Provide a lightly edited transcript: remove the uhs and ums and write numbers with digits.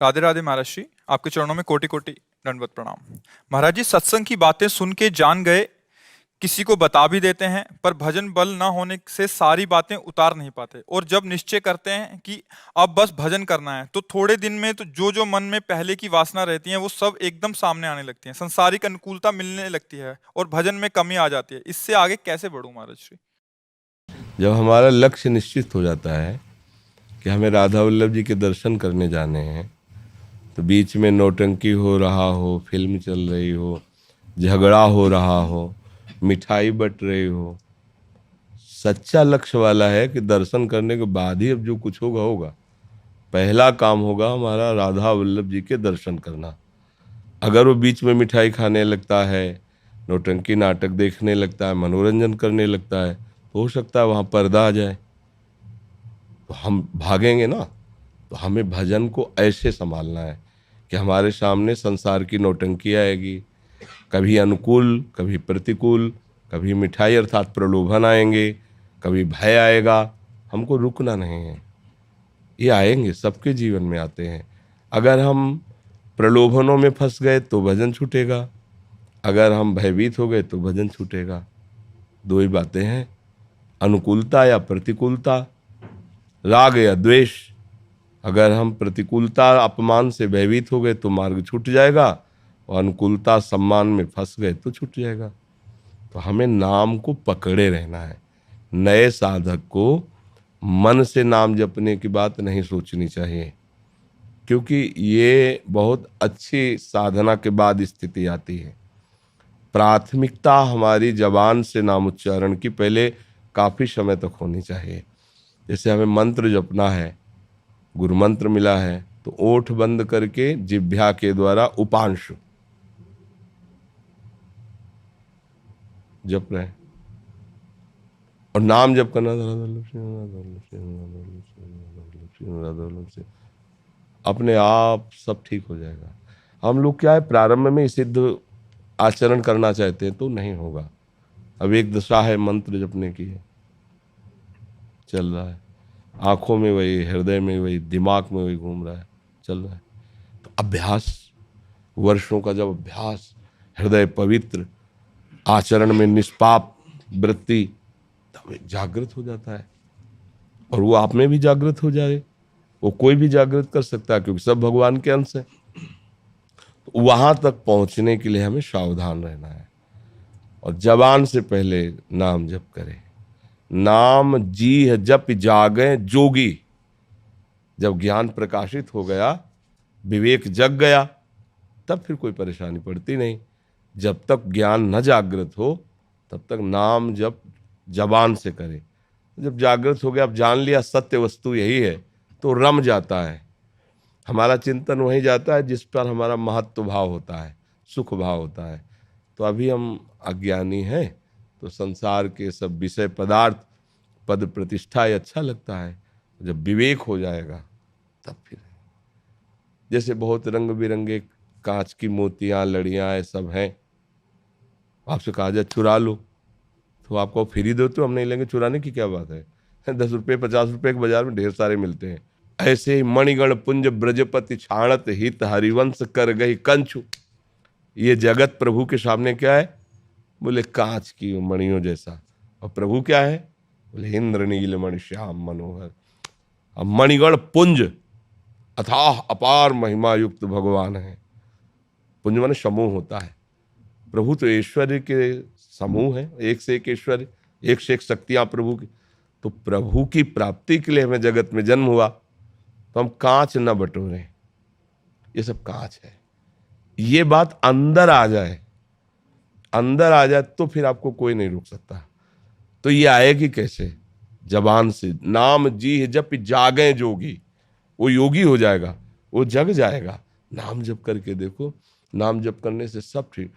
राधे राधे महाराज जी। आपके चरणों में कोटि कोटि दंडवत प्रणाम। महाराज जी, सत्संग की बातें सुन के जान गए, किसी को बता भी देते हैं, पर भजन बल ना होने से सारी बातें उतार नहीं पाते। और जब निश्चय करते हैं कि अब बस भजन करना है, तो थोड़े दिन में तो जो जो मन में पहले की वासना रहती है वो सब एकदम सामने आने लगती है, संसारिक अनुकूलता मिलने लगती है और भजन में कमी आ जाती है। इससे आगे कैसे बढ़ूं महाराज जी? जब हमारा लक्ष्य निश्चित हो जाता है कि हमें राधा वल्लभ जी के दर्शन करने जाने हैं, तो बीच में नौटंकी हो रहा हो, फिल्म चल रही हो, झगड़ा हो रहा हो, मिठाई बट रही हो, सच्चा लक्ष्य वाला है कि दर्शन करने के बाद ही अब जो कुछ होगा होगा। पहला काम होगा हमारा राधा वल्लभ जी के दर्शन करना। अगर वो बीच में मिठाई खाने लगता है, नौटंकी नाटक देखने लगता है, मनोरंजन करने लगता है, तो हो सकता है वहाँ पर्दा आ जाए, तो हम भागेंगे ना। तो हमें भजन को ऐसे संभालना है कि हमारे सामने संसार की नौटंकी आएगी, कभी अनुकूल, कभी प्रतिकूल, कभी मिठाई अर्थात प्रलोभन आएंगे, कभी भय आएगा। हमको रुकना नहीं है। ये आएंगे, सबके जीवन में आते हैं। अगर हम प्रलोभनों में फंस गए तो भजन छूटेगा, अगर हम भयभीत हो गए तो भजन छूटेगा। दो ही बातें हैं, अनुकूलता या प्रतिकूलता, राग या द्वेष। अगर हम प्रतिकूलता अपमान से भयभीत हो गए तो मार्ग छूट जाएगा, और अनुकूलता सम्मान में फंस गए तो छूट जाएगा। तो हमें नाम को पकड़े रहना है। नए साधक को मन से नाम जपने की बात नहीं सोचनी चाहिए, क्योंकि ये बहुत अच्छी साधना के बाद स्थिति आती है। प्राथमिकता हमारी जबान से नाम उच्चारण की पहले काफ़ी समय तक होनी चाहिए। जैसे हमें मंत्र जपना है, गुरु मंत्र मिला है, तो ओठ बंद करके जिह्वा के द्वारा उपांशु जप रहे हैं, और नाम जप करना अपने आप सब ठीक हो जाएगा। हम लोग क्या है, प्रारंभ में सिद्ध आचरण करना चाहते हैं तो नहीं होगा। अब एक दशा है मंत्र जपने की है, चल रहा है, आंखों में वही, हृदय में वही, दिमाग में वही घूम रहा है, चल रहा है। तो अभ्यास, वर्षों का जब अभ्यास, हृदय पवित्र, आचरण में निष्पाप वृत्ति, तब जागृत हो जाता है। और वो आप में भी जागृत हो जाए, वो कोई भी जागृत कर सकता है, क्योंकि सब भगवान के अंश है। तो वहां तक पहुंचने के लिए हमें सावधान रहना है, और जबान से पहले नाम जप करें। नाम जी है जप जागे जोगी। जब ज्ञान प्रकाशित हो गया, विवेक जग गया, तब फिर कोई परेशानी पड़ती नहीं। जब तक ज्ञान न जागृत हो, तब तक नाम जप जबान से करें। जब जागृत हो गया, अब जान लिया सत्य वस्तु यही है, तो रम जाता है। हमारा चिंतन वहीं जाता है जिस पर हमारा महत्व भाव होता है, सुख भाव होता है। तो अभी हम अज्ञानी हैं, तो संसार के सब विषय पदार्थ, पद प्रतिष्ठा ये अच्छा लगता है। जब विवेक हो जाएगा तब फिर, जैसे बहुत रंग बिरंगे कांच की मोतियां, लड़ियां, ये सब हैं, आपसे कहा जाए चुरा लो, तो आपको फ्री दो तो हम नहीं लेंगे। चुराने की क्या बात है? 10 रुपये 50 रुपये के बाजार में ढेर सारे मिलते हैं। ऐसे ही मणिगण पुंज ब्रजपति छाणत हित हरिवंश कर गई कंचु। ये जगत प्रभु के सामने क्या है? बोले कांच की मणियों जैसा। और प्रभु क्या है? बोले इंद्रनील मणि श्याम मनोहर। अब मणिगण पुंज, अथाह अपार महिमा युक्त भगवान है। पुंज माने समूह होता है। प्रभु तो ऐश्वर्य के समूह है, एक से एक ऐश्वर्य, एक से एक शक्तियां प्रभु की। तो प्रभु की प्राप्ति के लिए हमें जगत में जन्म हुआ, तो हम कांच न बटोरें। ये सब कांच है। ये बात अंदर आ जाए, अंदर आ जाए तो फिर आपको कोई नहीं रोक सकता। तो ये आएगी कैसे? जबान से। नाम जी जप जागे जोगी। वो योगी हो जाएगा, वो जग जाएगा। नाम जप करके देखो, नाम जप करने से सब ठीक।